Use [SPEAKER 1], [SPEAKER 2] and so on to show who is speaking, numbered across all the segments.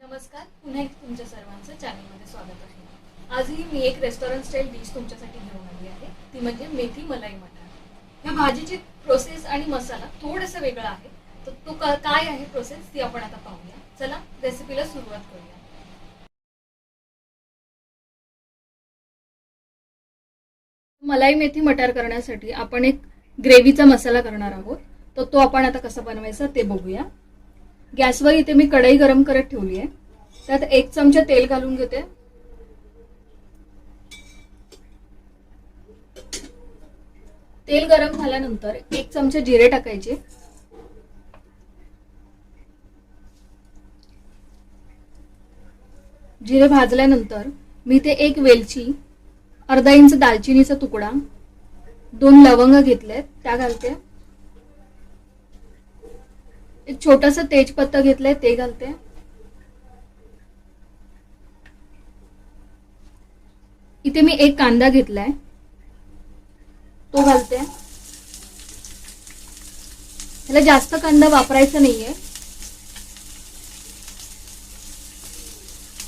[SPEAKER 1] नमस्कार, पुन्हा एकदा तुमच्या सर्वांचं चॅनलमध्ये स्वागत आहे. आजही मी एक रेस्टॉरंट स्टाईल डिश तुमच्यासाठी घेऊन आली आहे, ती म्हणजे मेथी मलाई मटार. या भाजीची प्रोसेस आणि मसाला थोडासा वेगळा आहे, तर तो काय आहे प्रोसेस ती आपण आता पाहूया. चला रेसिपीला सुरुवात करूया. मलाई मेथी मटार करण्यासाठी आपण एक ग्रेव्हीचा मसाला करणार आहोत, तर तो आपण आता कसा बनवायचा ते बघूया. गॅसवर इथे मी कढई गरम करत ठेवली आहे. त्यात 1 चमचा तेल घालून घेते. तेल गरम झाल्यानंतर 1 चमचा जिरे टाकायचे. जिरे भाजल्यानंतर मी ते 1 वेलची, अर्धा इंच दालचिनीचा तुकडा, 2 लवंग घेतलेत त्या घालते. एक छोटासा तेजपत्ता घेतलाय ते घालते. इथे मी 1 कांदा घेतलाय तो घालते. त्याला जास्त कांदा वापरायचा नाहीये.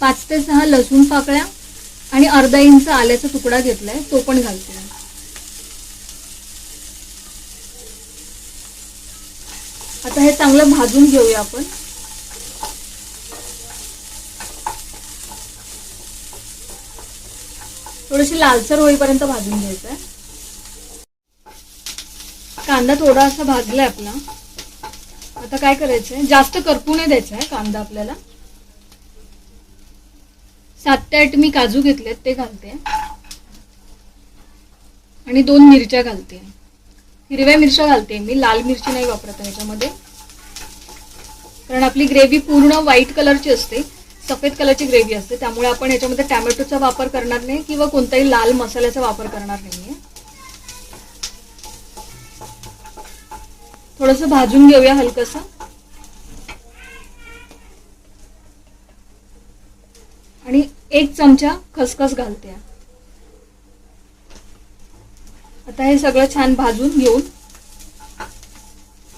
[SPEAKER 1] 5 ते 6 लसूण पाकळ्या आणि अर्धा इंच आल्याचा तुकडा घेतलाय तो पण घालते. आता हे चांगलं भाजून घेऊया आपण. थोडीशी लालसर होईपर्यंत भाजून घ्यायचं आहे. कांदा थोडासा भाजलाय आपला. आता काय करायचंय, जास्त करपू नाही द्यायचा आहे कांदा आपल्याला. 7 ते 8 मी काजू घेतलेत ते घालते आणि 2 मिरच्या घालते. हिरव्या मिरच्या घालते मी, लाल मिरची नाही वापरत याच्यामध्ये, कारण आपली ग्रेव्ही पूर्ण व्हाईट कलरची असते, सफेद कलरची ग्रेव्ही असते, त्यामुळे आपण याच्यामध्ये टॅमॅटोचा वापर करणार नाही किंवा कोणताही लाल मसाल्याचा वापर करणार नाहीये. थोडंसं भाजून घेऊया हलकसं. आणि 1 चमचा खसखस घालते. आता हे सगळं छान भाजून घेऊन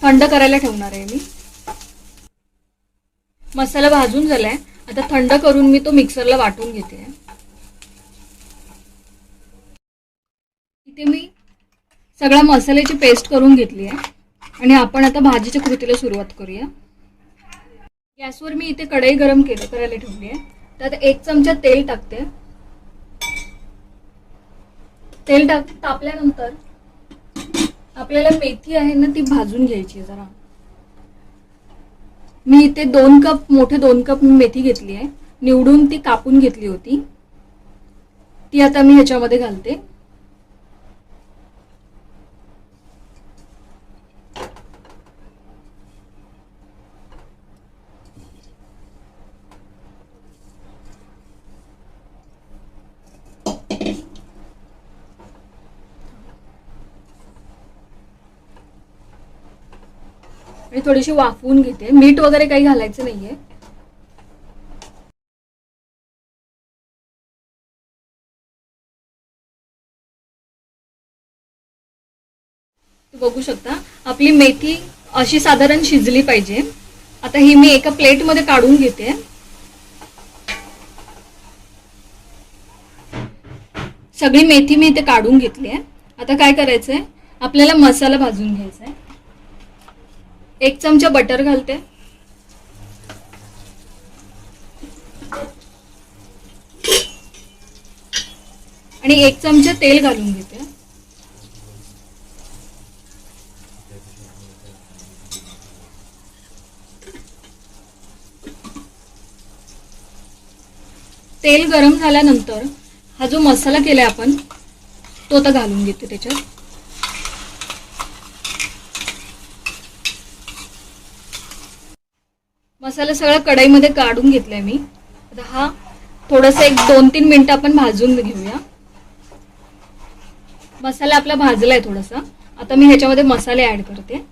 [SPEAKER 1] थंड करायला ठेवणार आहे मी. मसाला भाजून झालाय, आता थंड करून मी तो मिक्सरला वाटून घेते. इथे मी सगळ्या मसाल्याची पेस्ट करून घेतली आहे आणि आपण आता भाजीच्या कृतीला सुरुवात करूया. गॅसवर मी इथे कढई गरम करायला ठेवली आहे. त्यात 1 चमचा तेल टाकते. तेल तापल्यानंतर आपल्याला मेथी आहे ना ती भाजून घ्यायची जरा. मी इथे 2 कप मोठे 2 कप मेथी घेतली आहे, निवडून ती कापून घेतली होती, ती आता मी ह्याच्यामध्ये घालते. आणि थोडीशी वाफवून घेते. मीठ वगैरे काही घालायचं नाहीये. बघू शकता आपली मेथी अशी साधारण शिजली पाहिजे. आता ही मी एका प्लेटमध्ये काढून घेते. सगळी मेथी मी इथे काढून घेतली आहे. आता काय करायचंय, आपल्याला मसाला भाजून घ्यायचा आहे. 1 चमचा बटर घालते. आणि 1 चमचा तेल घालून घेते. तेल गरम झाल्यानंतर हा जो मसाला केलाय आपण तो आता घालून घेते त्याच्यात. मसाला सगळा कढईमध्ये काढून घेतलाय मी. आता हा थोडासा 1-2-3 मिनिटं आपण भाजून घेऊया. मसाला आपला भाजलाय थोडासा. आता मी ह्याच्यामध्ये मसाले ऍड करते.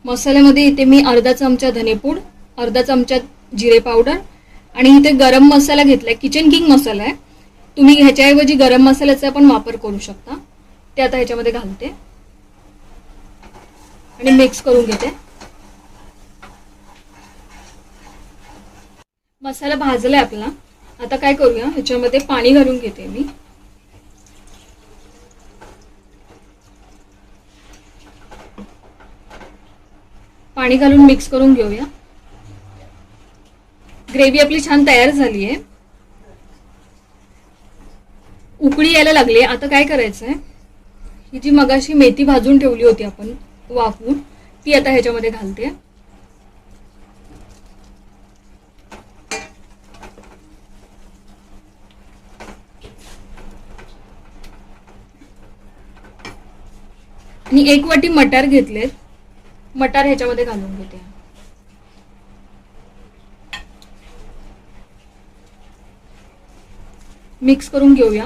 [SPEAKER 1] मसाल्यामध्ये इथे मी अर्धा चमचा धनेपूड, अर्धा चमचा जिरे पावडर आणि इथे गरम मसाला घेतलाय, किचन किंग मसाला आहे. तुम्ही ह्याच्याऐवजी गरम मसाल्याचा पण वापर करू शकता. ते आता ह्याच्यामध्ये घालते आणि मिक्स करून घेते. मसाला भाजलाय आपला. आता काय करूया, ह्याच्यामध्ये पाणी घालून घेते मी. पाणी घालून मिक्स करून घेऊया. ग्रेव्ही आपली छान तयार झाली आहे. उकळी यायला लागली. आता काय करायचंय, ही जी मगाशी मेथी भाजून ठेवली होती आपण वाफवून, ती आता ह्याच्यामध्ये घालते. आणि 1 वाटी मटार घेतलेत. मटार ह्याच्यामध्ये घालून घेते. मिक्स करून घेऊया.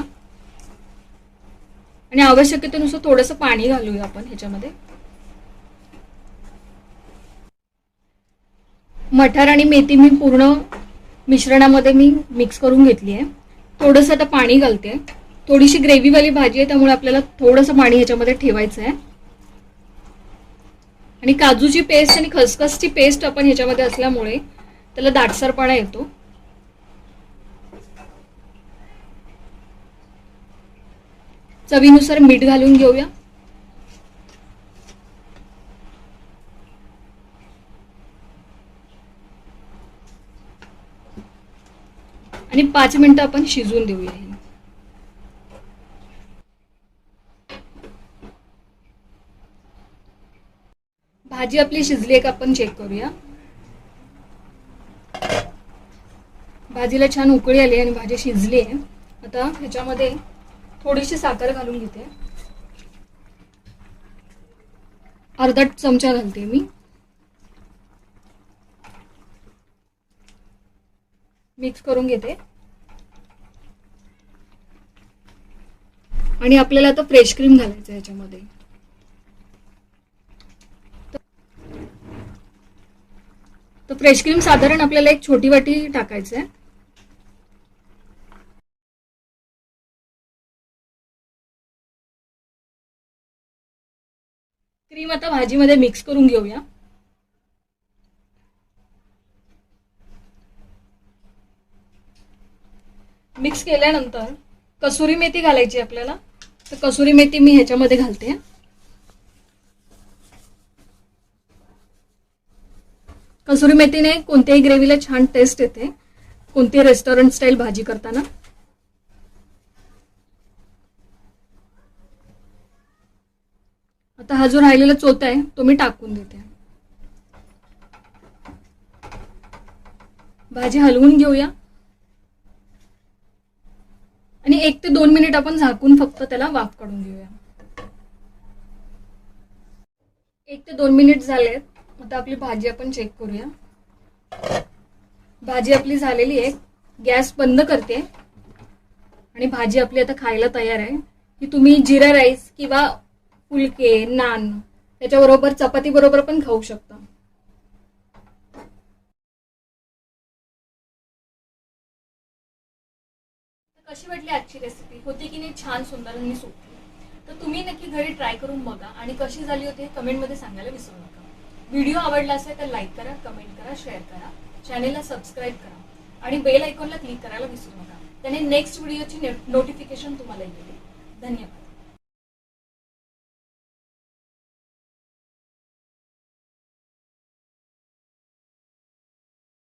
[SPEAKER 1] आणि आवश्यकतेनुसार थोडंसं पाणी घालूया आपण ह्याच्यामध्ये. मटार आणि मेथी मी पूर्ण मिश्रणामध्ये मी मिक्स करून घेतली आहे. थोडंसं आता पाणी घालते. थोडीशी ग्रेव्हीवाली भाजी आहे त्यामुळे आपल्याला थोडंसं पाणी ह्याच्यामध्ये ठेवायचं आहे. आणि काजूची पेस्ट आणि खसखसची पेस्ट आपण ह्याच्यामध्ये असल्यामुळे त्याला दाटसरपणा येतो. चवीनुसार मीठ घालून घेऊया. आणि 5 मिनिटं आपण शिजवून देऊया. भाजी आपली शिजली आहे का आपण चेक करूया. भाजीला छान उकळी आली आणि भाजी शिजली आहे. आता ह्याच्यामध्ये थोडीशी साखर घालून घेते. अर्धा चमचा घालते मी. मिक्स करून घेते. आणि आपल्याला आता फ्रेश क्रीम घालायचं ह्याच्यामध्ये. तर फ्रेश क्रीम साधारण आपल्याला 1 छोटी वाटी टाकायचं आहे. क्रीम आता भाजीमध्ये मिक्स करून घेऊया. मिक्स केल्यानंतर कसुरी मेथी घालायची आपल्याला. तर कसुरी मेथी मी ह्याच्यामध्ये घालते. कसुरी मेथीने कोणत्याही ग्रेव्हीला छान टेस्ट येते, कोणतीही रेस्टॉरंट स्टाईल भाजी करताना. आता हा जो राहिलेला चोथा आहे तो मी टाकून देते. भाजी हलवून घेऊया. आणि 1 ते 2 मिनिट आपण झाकून फक्त त्याला वाफ काढून घेऊया. 1 ते 2 मिनिट झालेत. आता आपली भाजी आपण चेक करूया. भाजी आपली झालेली आहे. गॅस बंद करते. आणि भाजी आपली आता खायला तयार आहे. की तुम्ही जिरा राईस किंवा फुलके, नान त्याच्याबरोबर, चपाती बरोबर पण खाऊ शकता. कशी वाटली आजची रेसिपी? होती की नाही छान, सुंदर आणि सोपी? तर तुम्ही नक्की घरी ट्राय करून बघा आणि कशी झाली होती कमेंटमध्ये सांगायला विसरू नका. व्हिडिओ आवडला असेल तर लाईक करा, कमेंट करा, शेअर करा, चॅनेलला सबस्क्राईब करा आणि बेल आयकॉनला क्लिक करायला विसरू नका. त्याने नेक्स्ट व्हिडिओची नोटिफिकेशन तुम्हाला येईल. धन्यवाद.